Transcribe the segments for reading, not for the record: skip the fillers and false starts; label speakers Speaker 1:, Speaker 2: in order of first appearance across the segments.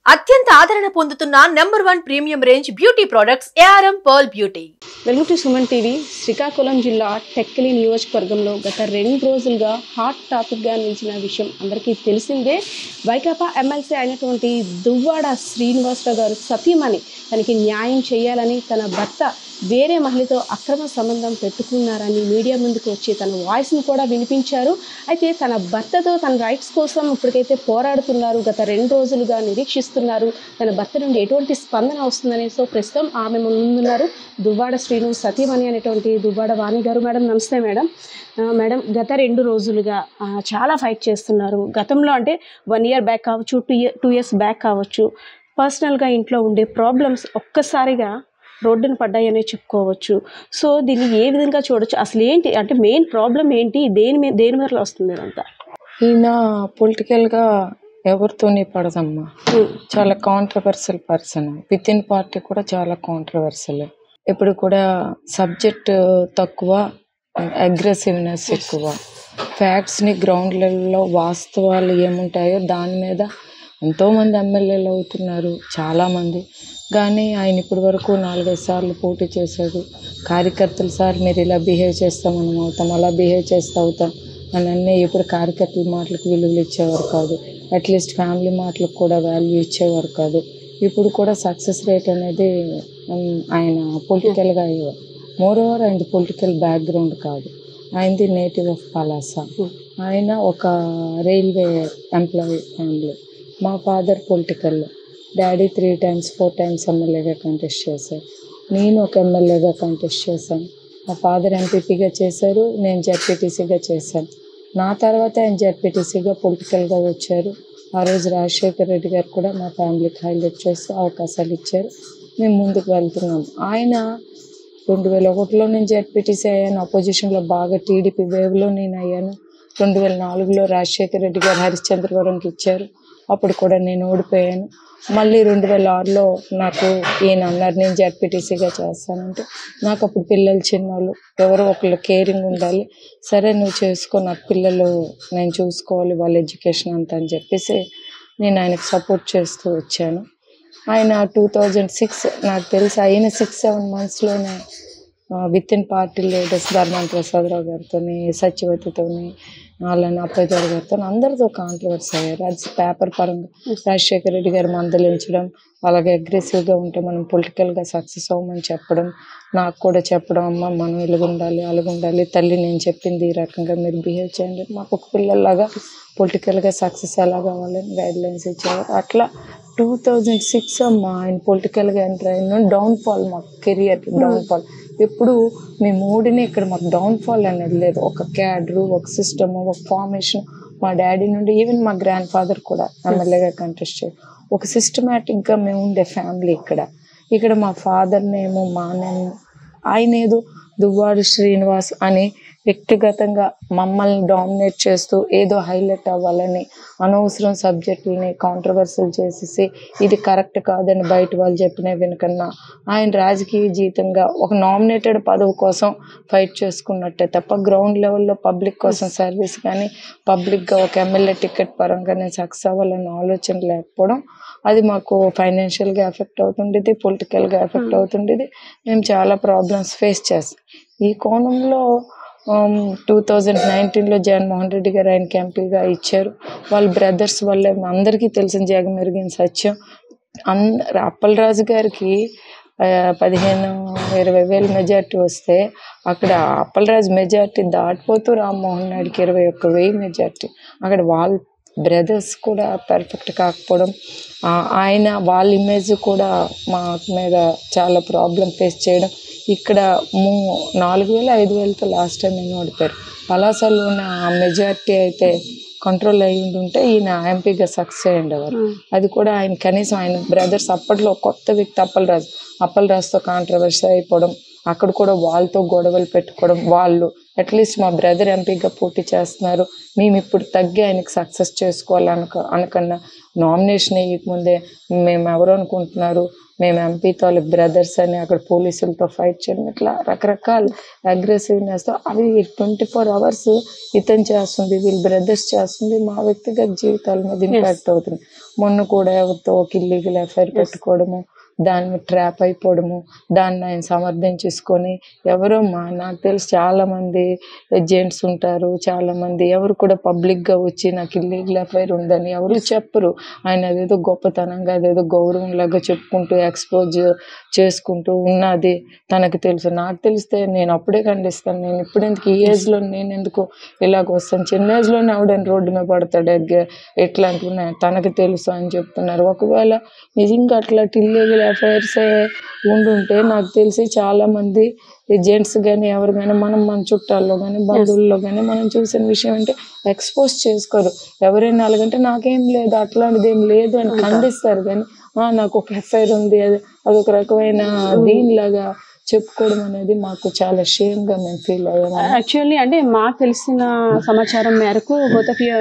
Speaker 1: అత్యంత ఆదరణ పొందుతున్న #1 premium range beauty products ARM Pearl Beauty.
Speaker 2: Welcome to Suman TV. Srikakulam జిల్లా టెక్కలి నియోజకవర్గంలో గత 2 రోజులుగా హాట్ టాపిక్గా నిలిచిన విషయం అందరికీ తెలిసిందే. వైకాపా ఎమ్మెల్సీ అయినటువంటి దువ్వాడ శ్రీనివాసరావు గారు సతీమణి తనకి న్యాయం చేయాలని తన భర్త వేరే మహిళతో అక్రమ సంబంధం పెట్టుకున్నారని మీడియా ముందుకు వచ్చి తన వాయిస్ని కూడా వినిపించారు. అయితే తన భర్తతో తన రైట్స్ కోసం ఇప్పటికైతే పోరాడుతున్నారు. గత 2 రోజులుగా నిరీక్షిస్తున్నారు తన భర్త నుండి ఎటువంటి స్పందన వస్తుందని. సో ప్రస్తుతం ఆమె ముందున్నారు దువ్వాడ శ్రీను సతీమణి అనేటువంటి దువ్వాడ వాణి గారు. మేడం నమస్తే మేడం. మేడం గత 2 రోజులుగా చాలా ఫైట్ చేస్తున్నారు. గతంలో అంటే 1 year బ్యాక్ కావచ్చు, 2 years బ్యాక్ కావచ్చు, పర్సనల్గా ఇంట్లో ఉండే ప్రాబ్లమ్స్ ఒక్కసారిగా రోడ్డును పడ్డాయనే చెప్పుకోవచ్చు. సో దీన్ని ఏ విధంగా చూడొచ్చు, అసలు ఏంటి అంటే మెయిన్ ప్రాబ్లం ఏంటి, దేని వల్ల వస్తుంది ఇదంతా?
Speaker 3: ఈయన పొలిటికల్గా ఎవరితోనే పడదమ్మా, చాలా controversial person. With in party కూడా చాలా కాంట్రవర్షియల్. ఇప్పుడు కూడా సబ్జెక్ట్ తక్కువ, అగ్రెసివ్నెస్ ఎక్కువ. ఫ్యాక్ట్స్ని గ్రౌండ్ లెవెల్లో వాస్తవాలు ఏముంటాయో దాని మీద ఎంతోమంది ఎమ్మెల్యేలు అవుతున్నారు, చాలామంది. కానీ ఆయన ఇప్పటి వరకు 4-5 సార్లు పోటీ చేశాడు. కార్యకర్తలు సార్ మీరు ఇలా బిహేవ్ చేస్తాం మనం అవుతాం, అలా బిహేవ్ చేస్తూ అవుతాం అని అన్నీ ఇప్పుడు కార్యకర్తల మాటలకు విలువలు ఇచ్చేవారు కాదు. అట్లీస్ట్ ఫ్యామిలీ మాటలకు కూడా వాల్యూ ఇచ్చేవారు కాదు. ఇప్పుడు కూడా సక్సెస్ రేట్ అనేది ఆయన పొలిటికల్గా అయ్యేవారు. మోరోవర్ ఆయనది పొలిటికల్ బ్యాక్గ్రౌండ్ కాదు, ఆయనది నేటివ్ ఆఫ్ పలాస. ఆయన ఒక రైల్వే ఎంప్లాయీ ఫ్యామిలీ. మా ఫాదర్ పొలిటికల్లో, డాడీ 3 times 4 times ఎమ్మెల్యేగా కంటెస్ట్ చేశారు. నేను ఒక ఎమ్మెల్యేగా కంటెస్ట్ చేశాను. మా ఫాదర్ ఎంపీపీగా చేశారు, నేను జెడ్పీటీసీగా చేశాను. నా తర్వాత ఆయన జెడ్పీటీసీగా పొలిటికల్గా వచ్చారు. ఆ రోజు రాజశేఖర్ రెడ్డి గారు కూడా మా ఫ్యామిలీకి హైలైట్ చేసి అవకాశాలు ఇచ్చారు. మేము ముందుకు వెళ్తున్నాం. ఆయన 2001లో నేను జెడ్పీటీసీ అయ్యాను. అపోజిషన్లో బాగా టీడీపీ వేవ్లో నేను అయ్యాను. 2004లో రాజశేఖర్ రెడ్డి గారు హరిశ్చంద్రవరంకి ఇచ్చారు, అప్పుడు కూడా నేను ఓడిపోయాను. మళ్ళీ 2006లో నాకు ఈయన అన్నారు నేను జెడ్పీటీసీగా చేస్తానంటే, నాకు అప్పుడు పిల్లలు చిన్నోళ్ళు, ఎవరో ఒకళ్ళు కేరింగ్ ఉండాలి. సరే నువ్వు చేసుకో, నాకు పిల్లలు నేను చూసుకోవాలి, వాళ్ళ ఎడ్యుకేషన్ అంతా అని చెప్పేసి నేను ఆయనకు సపోర్ట్ చేస్తూ వచ్చాను. ఆయన 2006 నాకు తెలిసి అయిన 6-7 monthsలోనే with in party leaders Dharmana Prasadarao గారితో, సత్యవతితో, అలానే అప్పయ్య గారితో అందరితో కాంట్రవర్సీ అయ్యారు. అది పేపర్ పరంగా రాజశేఖర రెడ్డి గారు మందలించడం, అలాగే అగ్రెసివ్గా ఉంటే మనం పొలిటికల్గా సక్సెస్ అవ్వమని చెప్పడం, నాకు కూడా చెప్పడం, అమ్మ మనం ఇలాగుండాలి అలాగుండాలి, తల్లి నేను చెప్పింది ఈ రకంగా మీరు బిహేవ్ చేయండి, మాకు ఒక పిల్లల్లాగా పొలిటికల్గా సక్సెస్ ఎలా కావాలని గైడ్లైన్స్ ఇచ్చేవారు. అట్లా 2006 అమ్మ ఆయన పొలిటికల్గా ఎంటర్ అయిన డౌన్ఫాల్, మా కెరియర్ డౌన్ఫాల్. ఎప్పుడు మేము ఓడిని ఇక్కడ మాకు డౌన్ఫాల్ అనేది లేదు. ఒక క్యాడరు, ఒక సిస్టము, ఒక ఫార్మేషన్ మా డాడీ నుండి, ఈవెన్ మా గ్రాండ్ ఫాదర్ కూడా ఎమ్మెల్యేగా కంటెస్ట్ చేయాలి. ఒక సిస్టమేటిక్గా మేము ఉండే ఫ్యామిలీ ఇక్కడ మా ఫాదర్ నేమో మా నేమో, ఆయన ఏదో దువ్వాడ శ్రీనివాస్ అని వ్యక్తిగతంగా మమ్మల్ని డామినేట్ చేస్తూ ఏదో హైలైట్ అవ్వాలని అనవసరం సబ్జెక్టులని కాంట్రవర్సీలు చేసేసి ఇది కరెక్ట్ కాదని బయట వాళ్ళు చెప్పిన వెనుకన్నా ఆయన రాజకీయ జీవితంగా ఒక నామినేటెడ్ పదవి కోసం ఫైట్ చేసుకున్నట్టే తప్ప గ్రౌండ్ లెవెల్లో పబ్లిక్ కోసం సర్వీస్ కానీ పబ్లిక్గా ఒక ఎమ్మెల్యే టికెట్ పరంగా నేను సక్సెస్ అవ్వాలన్న ఆలోచన లేకపోవడం, అది మాకు ఫైనాన్షియల్గా ఎఫెక్ట్ అవుతుండేది, పొలిటికల్గా ఎఫెక్ట్ అవుతుండేది. మేము చాలా ప్రాబ్లమ్స్ ఫేస్ చేస్తాం. ఈ కోణంలో 2019లో జగన్మోహన్ రెడ్డి గారు ఆయనకి ఎంపీగా ఇచ్చారు. వాళ్ళ బ్రదర్స్ వల్లే అందరికీ తెలిసిన జగమెరిగిన సత్యం. అప్పలరాజు గారికి 15-20 వేల మెజార్టీ వస్తే అక్కడ అప్పలరాజు మెజార్టీ దాటిపోతూ రామ్మోహన్ నాయుడికి 21,000 మెజార్టీ. అక్కడ వాళ్ళ బ్రదర్స్ కూడా పర్ఫెక్ట్ కాకపోవడం, ఆయన వాళ్ళ ఇమేజ్ కూడా మా మీద చాలా ప్రాబ్లం ఫేస్ చేయడం. ఇక్కడ 4,000-5,000తో లాస్ట్ టైం నేను ఓడిపోయారు. పలాసలో ఉన్న ఆ మెజార్టీ అయితే కంట్రోల్ అయ్యి ఉంటే ఈయన ఎంపీగా సక్సెస్ అయ్యి ఉండేవారు. అది కూడా ఆయన కనీసం ఆయన బ్రదర్స్ అప్పట్లో కొత్త వ్యక్తి అప్పలరాజుతో కాంట్రవర్సీ అయిపోవడం, అక్కడ కూడా వాళ్ళతో గొడవలు పెట్టుకోవడం, వాళ్ళు అట్లీస్ట్ మా బ్రదర్ ఎంపీగా పోటీ చేస్తున్నారు, మేము ఇప్పుడు తగ్గి ఆయనకి సక్సెస్ చేసుకోవాలనుకన్నా నామినేషన్ వేయకముందే మేము ఎవరు అనుకుంటున్నారు మేము ఎంపీతో వాళ్ళ బ్రదర్స్ అని అక్కడ పోలీసులతో ఫైట్ చేయడం, ఇట్లా రకరకాల అగ్రెసివ్నెస్తో అవి 24 hours ఇతను చేస్తుంది, వీళ్ళ బ్రదర్స్ చేస్తుంది, మా వ్యక్తిగత జీవితాల మీద ఇంపాక్ట్ అవుతుంది. మొన్న కూడా ఎవరితో ఒక ఇల్లీగల్ ఎఫ్ఐఆర్ పెట్టుకోవడము, దాన్ని ట్రాప్ అయిపోవడము, దాన్ని ఆయన సమర్థించేసుకొని ఎవరో నాకు తెలిసి చాలామంది జెంట్స్ ఉంటారు, చాలామంది ఎవరు కూడా పబ్లిక్గా వచ్చి నాకు ఇల్లీగల్ ఎఫ్ఐఆర్ ఉందని ఎవరు చెప్పరు. ఆయన అదేదో గొప్పతనంగా అదేదో గౌరవంలాగా చెప్పుకుంటూ ఎక్స్పోజ్ చేసుకుంటూ ఉన్నది తనకు తెలుసు. నాకు తెలిస్తే నేను అప్పుడే ఖండిస్తాను. నేను ఇప్పుడు ఎందుకు ఈ ఏజ్లో నేను ఎందుకు ఇలాగ వస్తాను, చిన్న ఏజ్లోనే ఎవడైనా రోడ్డు మీద పడతాడు ఎట్లాంటివి ఉన్నాయి తనకు తెలుసు అని చెప్తున్నారు. ఒకవేళ నిజంగా అట్లాంటి ఇల్లీగల్ ఎఫ్ఐఆర్స్ ఉండుంటే నాకు తెలిసి చాలామంది జెంట్స్ కానీ ఎవరు కానీ మన చుట్టాల్లో కానీ బంధువుల్లో కానీ మనం చూసిన విషయం అంటే ఎక్స్పోజ్ చేసుకోరు. ఎవరైనా అలాగంటే నాకేం లేదు అట్లాంటిది ఏం లేదు అని ఖండిస్తారు, కానీ నాకు ఒక ఎఫ్ఐఆర్ ఉంది అదొక రకమైన దీనిలాగా చెప్పుకోవడం అనేది మాకు చాలా షేమ్గా మేము ఫీల్ అయ్యాము.
Speaker 2: యాక్చువల్లీ అంటే మాకు తెలిసిన సమాచారం మేరకు both of you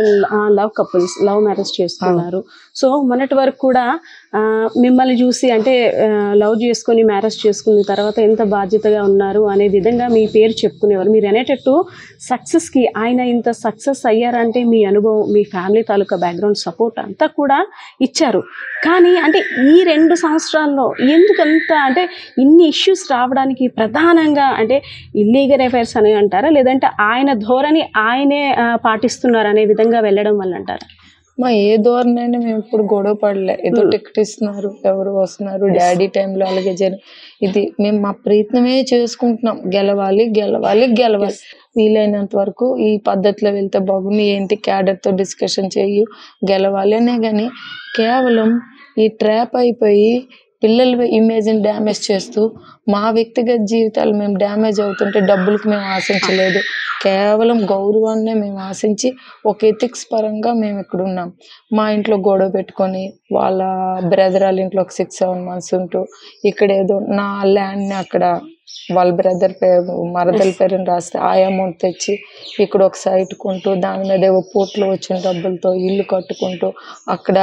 Speaker 2: love couples, love marriage చేసుకున్నారు. సో మొన్నటి వరకు కూడా మిమ్మల్ని చూసి అంటే లవ్ చేసుకొని మ్యారేజ్ చేసుకున్న తర్వాత ఎంత బాధ్యతగా ఉన్నారు అనే విధంగా మీ పేరు చెప్పుకునేవారు. మీరు అనేటట్టు సక్సెస్కి ఆయన ఇంత సక్సెస్ అయ్యారంటే మీ అనుభవం, మీ ఫ్యామిలీ తాలూకా బ్యాక్గ్రౌండ్ సపోర్ట్ అంతా కూడా ఇచ్చారు. కానీ అంటే ఈ 2 సంవత్సరాల్లో ఎందుకంత అంటే ఇన్ని ఇష్యూస్ రావడానికి ప్రధానంగా అంటే ఇల్లీగల్ అఫైర్స్ అని అంటారా, లేదంటే ఆయన ధోరణి ఆయనే పాటిస్తున్నారు అనే విధంగా వెళ్ళడం వల్ల అంటారా?
Speaker 3: ఏ ధోరణైనా మేము ఇప్పుడు గొడవ పడలే. ఏదో టికెట్ ఇస్తున్నారు, ఎవరు వస్తున్నారు, డాడీ టైంలో అలాగే ఇది మేము మా ప్రయత్నమే చేసుకుంటున్నాం. గెలవాలి గెలవాలి గెలవాలి, వీలైనంత వరకు ఈ పద్ధతిలో వెళ్తే బాగుంది, ఏంటి క్యాడర్తో డిస్కషన్ చేయు, గెలవాలి అనే. కానీ కేవలం ఈ ట్రాప్ అయిపోయి పిల్లల ఇమేజ్ని డ్యామేజ్ చేస్తూ మా వ్యక్తిగత జీవితాలు మేము డ్యామేజ్ అవుతుంటే డబ్బులకు మేము ఆశించలేదు, కేవలం గౌరవాన్నే మేము ఆశించి ఒక ఎథిక్స్ పరంగా మేము ఇక్కడ ఉన్నాం. మా ఇంట్లో గొడవ పెట్టుకొని వాళ్ళ బ్రదర్ వాళ్ళ ఇంట్లో ఒక 6-7 months ఉంటూ ఇక్కడ ఏదో నా ల్యాండ్ని అక్కడ వాళ్ళ బ్రదర్ పేరు మరదల పేరుని రాస్తే ఆ అమౌంట్ తెచ్చి ఇక్కడ ఒక సైట్ కొంటూ దాని మీద ఏవో పోర్ట్లో వచ్చిన డబ్బులతో ఇల్లు కట్టుకుంటూ అక్కడ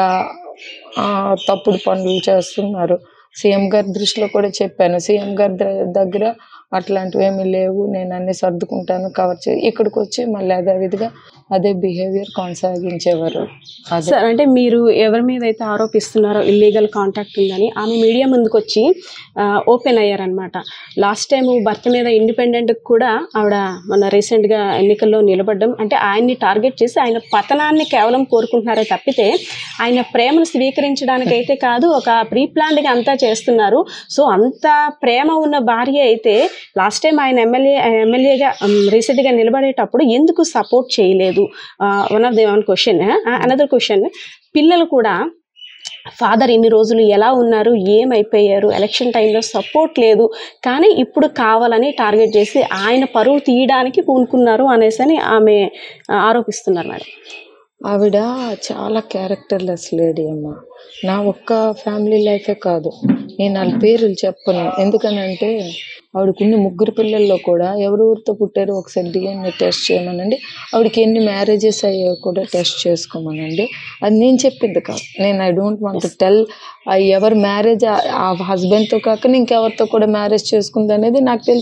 Speaker 3: తప్పుడు పనులు చేస్తున్నారు. సీఎం గారి దృష్టిలో కూడా చెప్పాను, సీఎం గారి దగ్గర అట్లాంటివి ఏమీ లేవు, నేను అన్ని సర్దుకుంటాను కవర్ ఇక్కడికి వచ్చి మళ్ళీ అదేవిధంగా అదే బిహేవియర్ కొనసాగించేవారు.
Speaker 2: సార్ అంటే మీరు ఎవరి మీద అయితే ఆరోపిస్తున్నారో ఇల్లీగల్ కాంటాక్ట్ ఉందని ఆమె మీడియా ముందుకు వచ్చి ఓపెన్ అయ్యారనమాట. లాస్ట్ టైం భర్త మీద ఇండిపెండెంట్ కూడా ఆవిడ మన రీసెంట్గా ఎన్నికల్లో నిలబడ్డం అంటే ఆయన్ని టార్గెట్ చేసి ఆయన పతనాన్ని కేవలం కోరుకుంటున్నారే తప్పితే ఆయన ప్రేమను స్వీకరించడానికి అయితే కాదు, ఒక ప్రీ ప్లాన్డ్గా అంతా చేస్తున్నారు. సో అంత ప్రేమ ఉన్న భార్య అయితే లాస్ట్ టైం ఆయన ఎమ్మెల్యేగా రీసెంట్గా నిలబడేటప్పుడు ఎందుకు సపోర్ట్ చేయలేదు? One of the one question. Another question, పిల్లలు కూడా ఫాదర్ ఇన్ని రోజులు ఎలా ఉన్నారు, ఏమైపోయారు, ఎలక్షన్ టైంలో సపోర్ట్ లేదు, కానీ ఇప్పుడు కావాలని టార్గెట్ చేసి ఆయన పరువు తీయడానికి పూనుకున్నారు అనేసి అని ఆమె ఆరోపిస్తున్నారు మేడం.
Speaker 3: ఆవిడ చాలా క్యారెక్టర్లెస్ లేడీ అమ్మ. నా ఒక్క ఫ్యామిలీ లైఫే కాదు, నేను వాళ్ళ పేర్లు చెప్పను. ఎందుకనంటే ఆవిడకున్న 3 పిల్లల్లో కూడా ఎవరెవరితో పుట్టారో ఒకసారి DNA టెస్ట్ చేయమనండి, ఆవిడకి ఎన్ని మ్యారేజెస్ అయ్యాయో కూడా టెస్ట్ చేసుకోమనండి. అది నేను చెప్పింది కాదు. I don't want to tell ఎవరు మ్యారేజ్ ఆ హస్బెండ్తో కాకుండా ఇంకెవరితో కూడా మ్యారేజ్ చేసుకుంది అనేది నాకు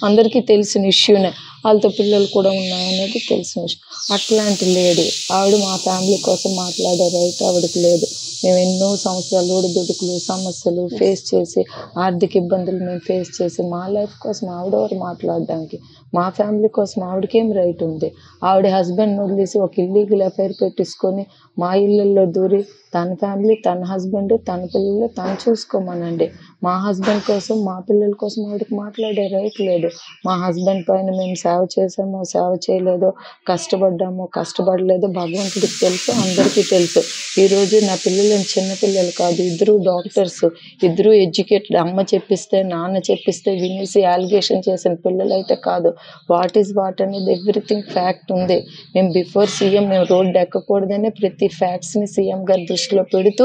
Speaker 3: అందరికీ తెలిసిన ఇష్యూనే. వాళ్ళతో పిల్లలు కూడా ఉన్నాయనేది తెలిసిన విషయం. అట్లాంటి లేడీ ఆవిడ మా ఫ్యామిలీ కోసం మాట్లాడే రైట్ ఆవిడకి లేదు. మేము ఎన్నో సంవత్సరాలు ఒడిదుడుకులు సమస్యలు ఫేస్ చేసి ఆర్థిక ఇబ్బందులు మేము ఫేస్ చేసి మా లైఫ్ కోసం ఆవిడెవరు మాట్లాడడానికి? మా ఫ్యామిలీ కోసం ఆవిడకేం రైట్ ఉంది? ఆవిడ హస్బెండ్ని వదిలేసి ఒక ఇల్లీగల్ అఫైర్ పెట్టించుకొని మా ఇళ్ళల్లో దూరి తన ఫ్యామిలీ, తన హస్బెండ్, తన పిల్లలు తను చూసుకోమనండి. మా హస్బెండ్ కోసం మా పిల్లల కోసం ఆవిడకి మాట్లాడే రైట్ లేదు. మా హస్బెండ్ పైన మేము సేవ చేసామో సేవ చేయలేదో, కష్టపడ్డామో కష్టపడలేదో భగవంతుడికి తెలుసు, అందరికీ తెలుసు. ఈరోజు నా పిల్లలు చిన్న పిల్లలు కాదు, 2 డాక్టర్స్, 2 ఎడ్యుకేటెడ్. అమ్మ చెప్పిస్తే నాన్న చెప్పిస్తే వినేసి అలిగేషన్ చేసిన పిల్లలు అయితే కాదు. వాట్ ఈజ్ వాట్ అనేది ఎవ్రీథింగ్ ఫ్యాక్ట్ ఉంది. మేము బిఫోర్ సీఎం మేము రోడ్డు ఎక్కకూడదనే ప్రతి ఫ్యాక్ట్స్ని సీఎం గారి దృష్టిలో పెడుతూ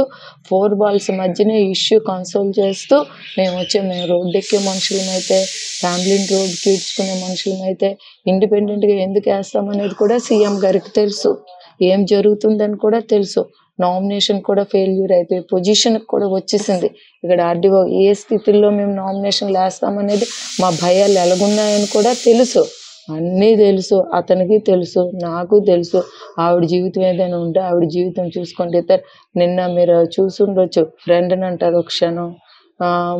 Speaker 3: 4 walls మధ్యనే ఇష్యూ కన్సోల్ చేస్తూ మేము రోడ్డు ఎక్కే మనుషులమైతే, ఫ్యామిలీని రోడ్డుకి ఈడ్చుకునే మనుషులమైతే ఇండిపెండెంట్గా ఎందుకు వేస్తామనేది కూడా సీఎం గారికి తెలుసు, ఏం జరుగుతుందని కూడా తెలుసు. నామినేషన్ కూడా ఫెయిల్యూర్ అయిపోయి పొజిషన్ కూడా వచ్చేసింది. ఇక్కడ ఆర్డీఓ ఏ స్థితిలో మేము నామినేషన్ వేస్తామనేది మా భయాలు ఎలాగున్నాయని కూడా తెలుసు, అన్నీ తెలుసు, అతనికి తెలుసు, నాకు తెలుసు. ఆవిడ జీవితం ఏదైనా ఉంటే ఆవిడ జీవితం చూసుకుంటే నిన్న మీరు చూసుండొచ్చు, ఫ్రెండ్ని అంటారు ఒక క్షణం,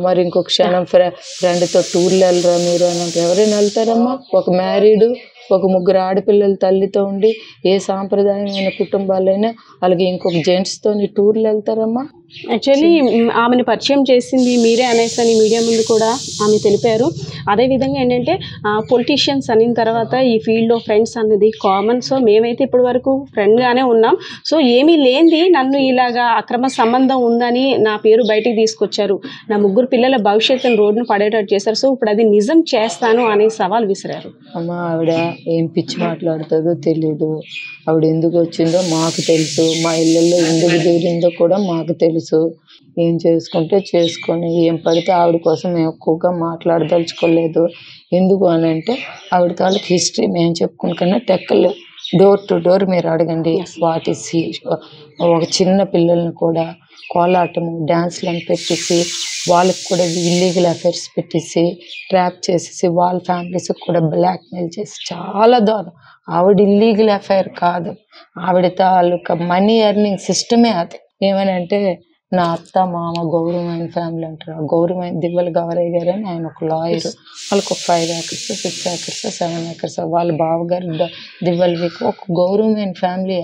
Speaker 3: మరి ఇంకొక క్షణం ఫ్రెండ్తో టూర్లు వెళ్ళరా మీరు అని అంటే ఎవరైనా వెళ్తారమ్మా? ఒక మ్యారీడు ఒక ముగ్గురు ఆడపిల్లల తల్లితో ఉండి ఏ సాంప్రదాయమైన కుటుంబాలైనా అలాగే ఇంకొక జెంట్స్తో టూర్లు వెళ్తారమ్మా?
Speaker 2: యాక్చువల్లీ ఆమెను పరిచయం చేసింది మీరే అనేసి అని మీడియా ముందు కూడా ఆమె తెలిపారు. అదేవిధంగా ఏంటంటే పొలిటీషియన్స్ అనిన తర్వాత ఈ ఫీల్డ్లో ఫ్రెండ్స్ అనేది కామన్. సో మేమైతే ఇప్పటి వరకు ఫ్రెండ్గానే ఉన్నాం. సో ఏమీ లేనిది నన్ను ఇలాగా అక్రమ సంబంధం ఉందని నా పేరు బయటికి తీసుకొచ్చారు, నా ముగ్గురు పిల్లల భవిష్యత్తును రోడ్డును పడేటట్టు చేశారు. సో ఇప్పుడు అది నిజం చేస్తాను అనే సవాల్ విసిరారు.
Speaker 3: అమ్మ ఆవిడ ఏం పిచ్చి మాట్లాడుతుందో తెలీదు, ఆవిడ ఎందుకు వచ్చిందో మాకు తెలుసు, మా ఇళ్ళల్లో ఎందుకు దూరిందో కూడా మాకు తెలుసు. ఏం చేసుకుంటే చేసుకొని ఏం పడితే ఆవిడ కోసం మేము ఎక్కువగా మాట్లాడదలుచుకోలేదు. ఎందుకు అని అంటే ఆవిడ తాలూకు హిస్టరీ మేము చెప్పుకున్న టెక్కలు డోర్ టు డోర్ మీరు అడగండి. వాట్ ఈస్ ఒక చిన్న పిల్లల్ని కూడా కోలాటము డ్యాన్స్లను పెట్టేసి వాళ్ళకి కూడా ఇల్లీగల్ అఫైర్స్ పెట్టేసి ట్రాప్ చేసేసి వాళ్ళ ఫ్యామిలీస్కి కూడా బ్లాక్మెయిల్ చేసి చాలా దారుణం. ఆవిడ ఇల్లీగల్ అఫైర్ కాదు, ఆవిడ తాలూకా మనీ ఎర్నింగ్ సిస్టమే అది. ఏమనంటే నా అత్త మామ గౌరవమైన ఫ్యామిలీ అంటారు. గౌరవమైన దివ్వల గౌరయ్య గారు అని ఆయన ఒక లాయర్, వాళ్ళకి ఒక 5 acres 6 acres 7 acres వాళ్ళ బావగారు దివ్వలవికి ఒక గౌరవమైన ఫ్యామిలీ.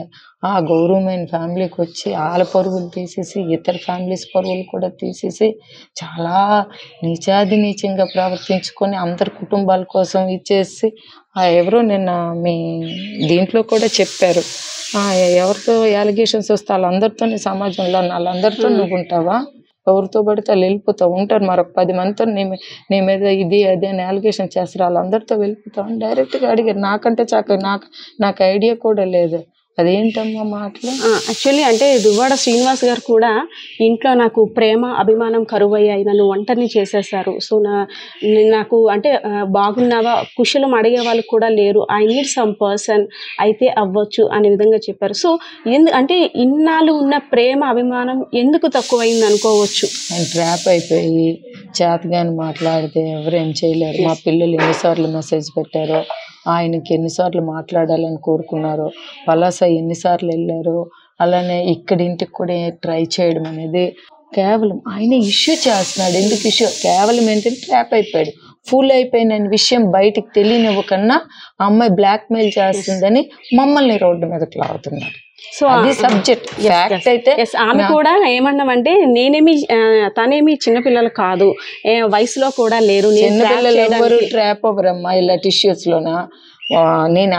Speaker 3: ఆ గౌరవమైన ఫ్యామిలీకి వచ్చి వాళ్ళ పరువులు తీసేసి ఇతర ఫ్యామిలీస్ పరువులు కూడా తీసేసి చాలా నీచాదినీచంగా ప్రవర్తించుకొని అందరి కుటుంబాల కోసం ఇచ్చేసి ఎవరో నిన్న మీ దీంట్లో కూడా చెప్పారు, ఎవరితో అలిగేషన్స్ వస్తే వాళ్ళందరితోనే సమాజంలో వాళ్ళందరితో నువ్వు ఉంటావా? ఎవరితో పడితే వాళ్ళు వెళ్ళిపోతావు ఉంటారు, మరొక 10 మందితో నీ మీద ఇది అది అని అలిగేషన్ చేస్తారు, వాళ్ళందరితో వెళ్ళిపోతావు అని డైరెక్ట్గా అడిగారు. నాకంటే నాకు ఐడియా కూడా లేదు. అదేంటమ్మా మాటలు?
Speaker 2: యాక్చువల్లీ అంటే దువ్వాడ శ్రీనివాస్ గారు కూడా ఇంట్లో నాకు ప్రేమ అభిమానం కరువయ్యాయి, నన్ను ఒంటరిని చేసేసారు. సో నాకు అంటే బాగున్నావా కుశలం అడిగే వాళ్ళు కూడా లేరు, ఐ నీడ్ సమ్ పర్సన్ అయితే అవ్వచ్చు అనే విధంగా చెప్పారు. సో అంటే ఇన్నాళ్ళు ఉన్న ప్రేమ అభిమానం ఎందుకు తక్కువైంది అనుకోవచ్చు?
Speaker 3: ఆయన ట్రాప్ అయిపోయి చేతగాని మాట్లాడితే ఎవరేం చేయలేరు. మా పిల్లలు ఎన్నిసార్లు మెసేజ్ పెట్టారో, ఆయనకి ఎన్నిసార్లు మాట్లాడాలని కోరుకున్నారో, పలాస ఎన్నిసార్లు వెళ్ళారో, అలానే ఇక్కడి ఇంటికి కూడా ట్రై చేయడం అనేది కేవలం ఆయన ఇష్యూ చేస్తున్నాడు. ఎందుకు ఇష్యూ? కేవలం ఏంటంటే ట్రాప్ అయిపోయాడు, ఫుల్ అయిపోయిన విషయం బయటికి తెలియనివ్వకన్నా అమ్మాయి బ్లాక్మెయిల్ చేస్తుందని మమ్మల్ని రోడ్డు మీదకి లాగుతున్నాడు. సో అది సబ్జెక్ట్ ఫ్యాక్ట్ అయితే
Speaker 2: ఆమె కూడా ఏమన్నామంటే తనేమి చిన్నపిల్లలు కాదు, వయసులో కూడా లేరు,
Speaker 3: చిన్నపిల్లలు ఎవరు ట్రాప్ అవ్వరమ్మా ఇలాంటి ఇష్యూస్ లోనా. నేను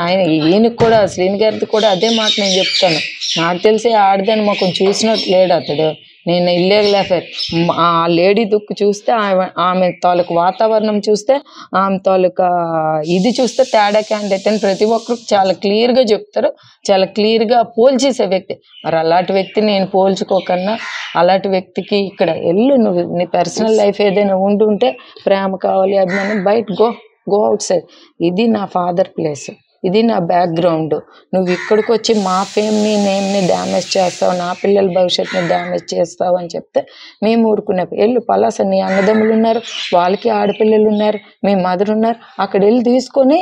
Speaker 3: ఈయనకి కూడా శ్రీని గారిది కూడా అదే మాట నేను చెప్తాను. నాకు తెలిసి ఆడదాన్ని మాకు చూసినట్టు లేడు అతడు. నేను ఇల్లీగల్ అఫైర్ ఆ లేడీ దుక్కు చూస్తే ఆమె తాలూకు వాతావరణం చూస్తే ఆమె తాలూకా ఇది చూస్తే తేడా క్యాండిడేట్ అని ప్రతి ఒక్కరు చాలా క్లియర్గా చెప్తారు, చాలా క్లియర్గా పోల్చేసే వ్యక్తి. మరి అలాంటి వ్యక్తిని నేను పోల్చుకోకన్నా అలాంటి వ్యక్తికి ఇక్కడ వెళ్ళు, నువ్వు నీ పర్సనల్ లైఫ్ ఏదైనా ఉంటుంటే ప్రేమ కావాలి అభిమానం బయట గో అవుట్ సైడ్. ఇది నా ఫాదర్ ప్లేస్, ఇది నా బ్యాక్గ్రౌండ్, నువ్వు ఇక్కడికి వచ్చి మా ఫేమ్ని నేమ్ని డ్యామేజ్ చేస్తావు, నా పిల్లల భవిష్యత్తుని డ్యామేజ్ చేస్తావు అని చెప్తే మేము ఊరుకునే వెళ్ళు. పలాస నీ అన్నదమ్ములు ఉన్నారు, వాళ్ళకి ఆడపిల్లలు ఉన్నారు, మీ మదర్ ఉన్నారు, అక్కడ వెళ్ళి తీసుకొని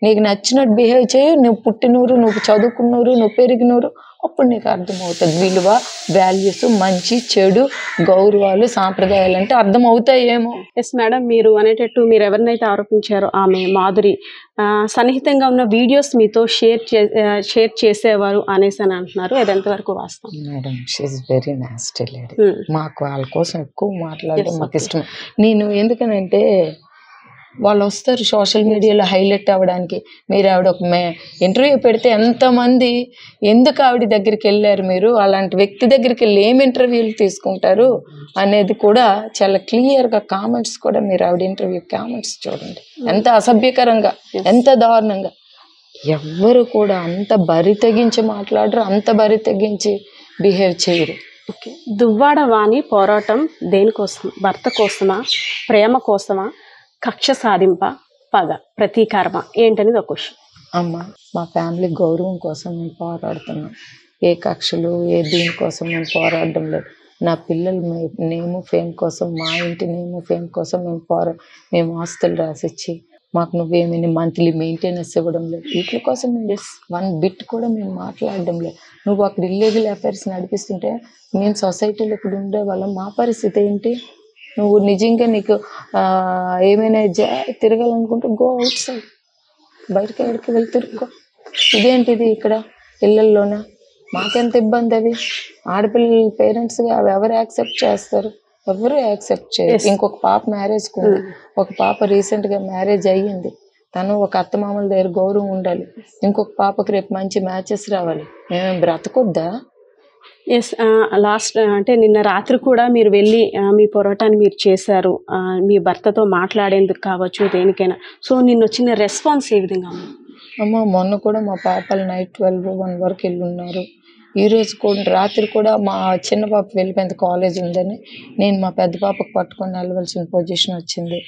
Speaker 3: నీకు నచ్చినట్టు బిహేవ్ చేయి. నువ్వు పుట్టినూరు, నువ్వు చదువుకున్నూరు, నువ్వు పెరిగినూరు, అప్పుడు నీకు అర్థమవుతుంది విలువ, వాల్యూస్, మంచి చెడు, గౌరవాలు, సాంప్రదాయాలు అంటే అర్థమవుతాయేమో.
Speaker 2: ఎస్ మేడం, మీరు అనేటట్టు మీరు ఎవరినైతే ఆరోపించారో ఆమె మాధురి సన్నిహితంగా ఉన్న వీడియోస్ మీతో షేర్ చేసేవారు అనేసి అని అంటున్నారు, అది ఎంతవరకు వాస్తవం?
Speaker 3: Madam she is very nasty lady. మాకు వాళ్ళ కోసం ఎక్కువ మాట్లాడడం మాకు ఇష్టం. నేను ఎందుకనంటే వాళ్ళు వస్తారు సోషల్ మీడియాలో హైలైట్ అవ్వడానికి. మీరు ఆవిడ ఒక ఇంటర్వ్యూ పెడితే ఎంతమంది ఎందుకు ఆవిడ దగ్గరికి వెళ్ళారు, మీరు అలాంటి వ్యక్తి దగ్గరికి వెళ్ళి ఏం ఇంటర్వ్యూలు తీసుకుంటారు అనేది కూడా చాలా క్లియర్గా కామెంట్స్ కూడా మీరు ఆవిడ ఇంటర్వ్యూ కామెంట్స్ చూడండి, ఎంత అసభ్యకరంగా, ఎంత దారుణంగా. ఎవ్వరు కూడా అంత బరి తెగించి మాట్లాడరు, అంత బరి తెగించి బిహేవ్ చేయరు.
Speaker 2: ఓకే, దువ్వాడ వాణి పోరాటం దేనికోసం? భర్త కోసమా, ప్రేమ కోసమా, కక్ష సాధింప, పగ, ప్రతీకారమా, ఏంటనేది ఒక క్వశ్చన్.
Speaker 3: అమ్మ మా ఫ్యామిలీ గౌరవం కోసం మేము పోరాడుతున్నాం. ఏ కక్షలు ఏ దీనికోసం మేము పోరాడడం లేదు. నా పిల్లలు నేము ఫేమ్ కోసం, మా ఇంటి నేము ఫేమ్ కోసం మేము ఆస్తులు రాసిచ్చి మాకు నువ్వేమైనా మంత్లీ మెయింటెనెన్స్ ఇవ్వడం లేదు. వీటి కోసం వన్ బిట్ కూడా మేము మాట్లాడడం లేదు. నువ్వు అక్కడ ఇల్లీగల్ అఫైర్స్ నడిపిస్తుంటే మేము సొసైటీలో ఇక్కడ ఉండే వాళ్ళం, మా పరిస్థితి ఏంటి? నువ్వు నిజంగా నీకు ఏమైనా తిరగాలనుకుంటే గో అవుట్ సైడ్, బయటకి ఎక్కడికి వెళ్ళి తిరుక్కో. ఇదేంటిది ఇక్కడ ఇళ్ళల్లోన? మాకెంత ఇబ్బంది అవి. ఆడపిల్లల పేరెంట్స్గా అవి ఎవరు యాక్సెప్ట్ చేస్తారు? ఎవరు యాక్సెప్ట్ చేయరు. ఇంకొక పాప మ్యారేజ్ కూడా, ఒక పాప రీసెంట్గా మ్యారేజ్ అయ్యింది. తను ఒక అత్తమామల దగ్గర గౌరవం ఉండాలి. ఇంకొక పాపకి రేపు మంచి మ్యాచెస్ రావాలి. మేమేం బ్రతకొద్దా?
Speaker 2: ఎస్, లాస్ట్ అంటే నిన్న రాత్రి కూడా మీరు వెళ్ళి మీ పోరాటాన్ని మీరు చేశారు, మీ భర్తతో మాట్లాడేందుకు కావచ్చు, దేనికైనా. సో నిన్న వచ్చిన రెస్పాన్స్ ఏ విధంగా ఉంది?
Speaker 3: అమ్మ, మొన్న కూడా మా పాపలు నైట్ 12-1 వరకు వెళ్ళి ఉన్నారు. ఈరోజు కూడా రాత్రి కూడా మా చిన్న పాప వెళ్ళిపోయింది, కాలేజ్ ఉందని. నేను మా పెద్ద పాపకు పట్టుకొని వెళ్ళవలసిన పొజిషన్ వచ్చింది.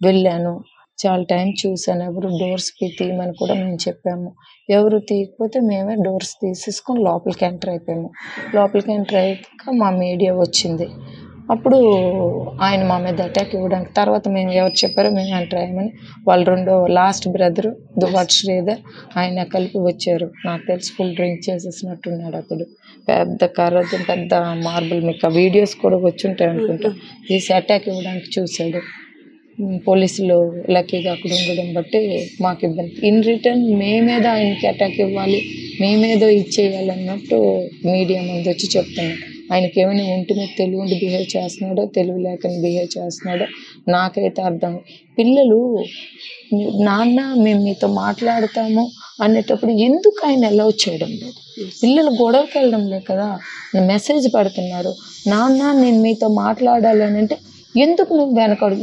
Speaker 3: వెళ్ళాను, చాలా టైం చూసాను. ఎవరు డోర్స్ తీయమని కూడా మేము చెప్పాము. ఎవరు తీయకపోతే మేమే డోర్స్ తీసేసుకొని లోపలికి ఎంటర్ అయిపోయాము. లోపలికి ఎంటర్ అయ్యాక మా మీడియా వచ్చింది. అప్పుడు ఆయన మా మీద అటాక్ ఇవ్వడానికి, తర్వాత మేము ఎవరు చెప్పారో మేము ఎంటర్ అయ్యామని వాళ్ళు రెండో లాస్ట్ బ్రదరు దువ్వాడ శ్రీధర్ ఆయన కలిపి వచ్చారు. నాకు తెలిసి ఫుల్ డ్రింక్ చేసేసినట్టున్నాడు అతడు. పెద్ద కర్రతో పెద్ద మార్బుల్, మీకు ఆ వీడియోస్ కూడా వచ్చి ఉంటాయి అనుకుంటా, తీసి అటాక్ ఇవ్వడానికి చూశాడు. పోలీసులు లక్కీగా అక్కడ ఉండడం బట్టి మాకు ఇబ్బంది. ఇన్ రిటర్న్ మేమేదో ఆయనకి అటాక్ ఇవ్వాలి, మేమేదో ఇచ్చేయాలి అన్నట్టు మీడియా ముందు వచ్చి చెప్తున్నాం. ఆయనకి ఏమైనా ఒంటి మీద తెలివి ఉండి బిహేవ్ చేస్తున్నాడో, తెలివి లేకని బిహేవ్ చేస్తున్నాడో నాకైతే అర్థం. పిల్లలు నాన్న మేము మీతో మాట్లాడతాము అనేటప్పుడు ఎందుకు ఆయన అలౌ చేయడం లేదు? పిల్లలు గొడవకి వెళ్ళడం లేదు కదా, మెసేజ్ పెడుతున్నారు. నాన్న నేను మీతో మాట్లాడాలని అంటే ఎందుకు నువ్వు వెనకాడు?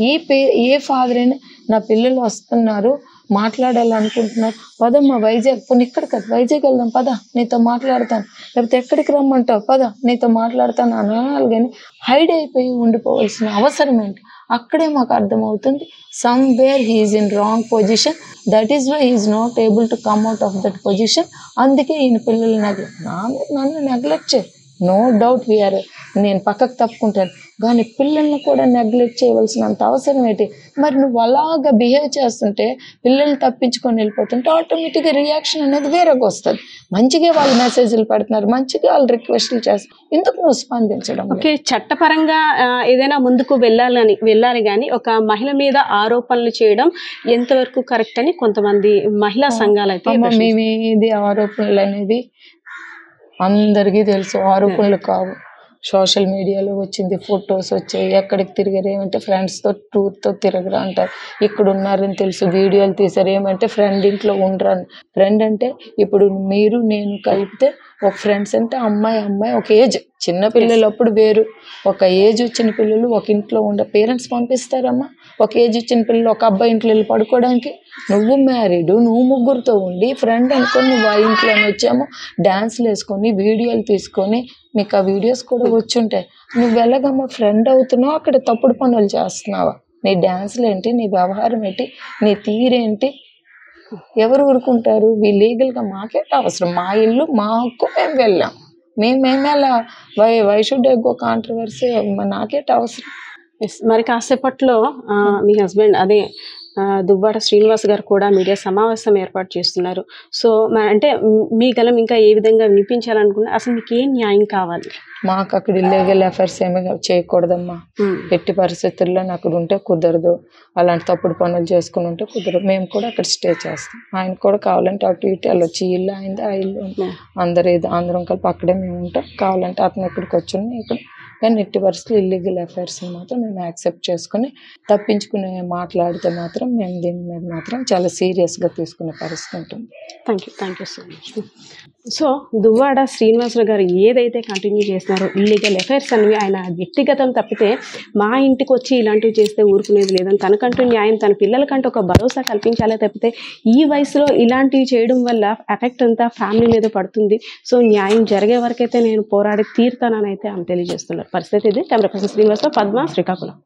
Speaker 3: ఏ ఫాదర్ అయినా నా పిల్లలు వస్తున్నారు మాట్లాడాలనుకుంటున్నారు, పదమ్మా వైజాగ్, పోనీ ఇక్కడ కదా వైజాగ్ వెళ్దాం పద నీతో మాట్లాడతాను, లేకపోతే ఎక్కడికి రమ్మంటావు పద నీతో మాట్లాడతాను అనాలి. కానీ హైడ్ అయిపోయి ఉండిపోవాల్సిన అవసరం ఏంటి? అక్కడే మాకు అర్థమవుతుంది somewhere he is in wrong position, that is why he is not able to come out of that position. అందుకే ఈయన పిల్లలు నన్ను నెగ్లెక్ట్ చేయి, నో డౌట్ వీఆర్, నేను పక్కకు తప్పుకుంటాను. కానీ పిల్లల్ని కూడా నెగ్లెక్ట్ చేయవలసినంత అవసరం ఏంటి? మరి నువ్వు అలాగా బిహేవ్ చేస్తుంటే, పిల్లల్ని తప్పించుకొని వెళ్ళిపోతుంటే ఆటోమేటిక్గా రియాక్షన్ అనేది వేరేగా వస్తుంది. మంచిగా వాళ్ళు మెసేజ్లు పెడుతున్నారు, మంచిగా వాళ్ళు రిక్వెస్ట్లు చేస్తారు, ఎందుకు నువ్వు స్పందించడం?
Speaker 2: ఓకే, చట్టపరంగా ఏదైనా ముందుకు వెళ్ళాలి కానీ ఒక మహిళ మీద ఆరోపణలు చేయడం ఎంతవరకు కరెక్ట్ అని కొంతమంది మహిళా సంఘాలు అయితే,
Speaker 3: మేమేది ఆరోపణలు అనేది అందరికీ తెలుసు, ఆరోపణలు కావు. సోషల్ మీడియాలో వచ్చింది, ఫొటోస్ వచ్చాయి, ఎక్కడికి తిరిగారు ఏమంటే ఫ్రెండ్స్తో టూర్తో తిరగరా అంటారు, ఇక్కడ ఉన్నారని తెలుసు, వీడియోలు తీసారు ఏమంటే ఫ్రెండ్ ఇంట్లో ఉండరని. ఫ్రెండ్ అంటే ఇప్పుడు మీరు నేను కలిపితే ఒక ఫ్రెండ్స్ అంటే అమ్మాయి ఒక ఏజ్, చిన్న పిల్లలు అప్పుడు వేరు, ఒక ఏజ్ వచ్చిన పిల్లలు ఒక ఇంట్లో ఉండే పేరెంట్స్ పంపిస్తారమ్మా. ఒక ఏజ్ వచ్చిన పిల్లలు ఒక అబ్బాయి ఇంట్లో వెళ్ళి పడుకోవడానికి, నువ్వు మ్యారీడు, నువ్వు ముగ్గురుతో ఉండి ఫ్రెండ్ అనుకొని నువ్వు ఆ ఇంట్లోనే వచ్చాము డ్యాన్స్లు వేసుకొని వీడియోలు తీసుకొని, మీకు ఆ వీడియోస్ కూడా వచ్చుంటాయి. నువ్వు ఎలాగమ్మా ఫ్రెండ్ అవుతున్నావు, అక్కడ తప్పుడు పనులు చేస్తున్నావా? నీ డ్యాన్స్లు ఏంటి, నీ వ్యవహారం ఏంటి, నీ తీరేంటి? ఎవరు ఊరుకుంటారు? లీగల్గా మాకేంటి అవసరం? మా ఇల్లు మా హక్కు, మేము వెళ్ళాం, మేమేలా why should I go controversy? నాకేంటి అవసరం?
Speaker 2: మరి కాసేపట్లో మీ హస్బెండ్ అదే దువ్వాడ శ్రీనివాస్ గారు కూడా మీడియా సమావేశం ఏర్పాటు చేస్తున్నారు. సో అంటే మీ గలం ఇంకా ఏ విధంగా వినిపించాలనుకున్నా, అసలు మీకు ఏం న్యాయం కావాలి?
Speaker 3: మాకు అక్కడ ఇల్లీగల్ అఫైర్స్ ఏమీ చేయకూడదమ్మా. ఎట్టి పరిస్థితుల్లో అక్కడ ఉంటే కుదరదు, అలాంటి తప్పుడు పనులు చేసుకుని ఉంటే కుదరదు. మేము కూడా అక్కడ స్టే చేస్తాం. ఆయన కూడా కావాలంటే అటు ఇటు వెళ్ళొచ్చు, ఈ ఇల్లు అయింది ఆ ఇల్లు అందరం కలిపి అక్కడే మేము ఉంటాం. కావాలంటే అతను ఇక్కడికి వచ్చి ఇక్కడ, కానీ ఎట్టి పరిస్థితులు ఇల్లీగల్ అఫైర్స్ని మాత్రం మేము యాక్సెప్ట్ చేసుకుని తప్పించుకునే మాట్లాడితే మాత్రం మేము దీని మీద మాత్రం చాలా సీరియస్గా తీసుకునే పరిస్థితి ఉంటుంది.
Speaker 2: Thank you so much. So Duvvada Srinivasarao గారు ఏదైతే కంటిన్యూ చేస్తున్నారో ఇల్లీగల్ అఫైర్స్ అనేవి ఆయన వ్యక్తిగతం తప్పితే మా ఇంటికి వచ్చి ఇలాంటివి చేస్తే ఊరుకునేది లేదని, తనకంటూ న్యాయం తన పిల్లలకంటూ ఒక భరోసా కల్పించాలే తప్పితే ఈ వయసులో ఇలాంటివి చేయడం వల్ల ఎఫెక్ట్ అంతా ఫ్యామిలీ మీద పడుతుంది. సో న్యాయం జరిగే వరకైతే నేను పోరాడి తీరుతానని అయితే ఆమె తెలియజేస్తున్నారు. పరిస్థితి ఇది. Camera person Srinivasarao, Padma, Srikakulam.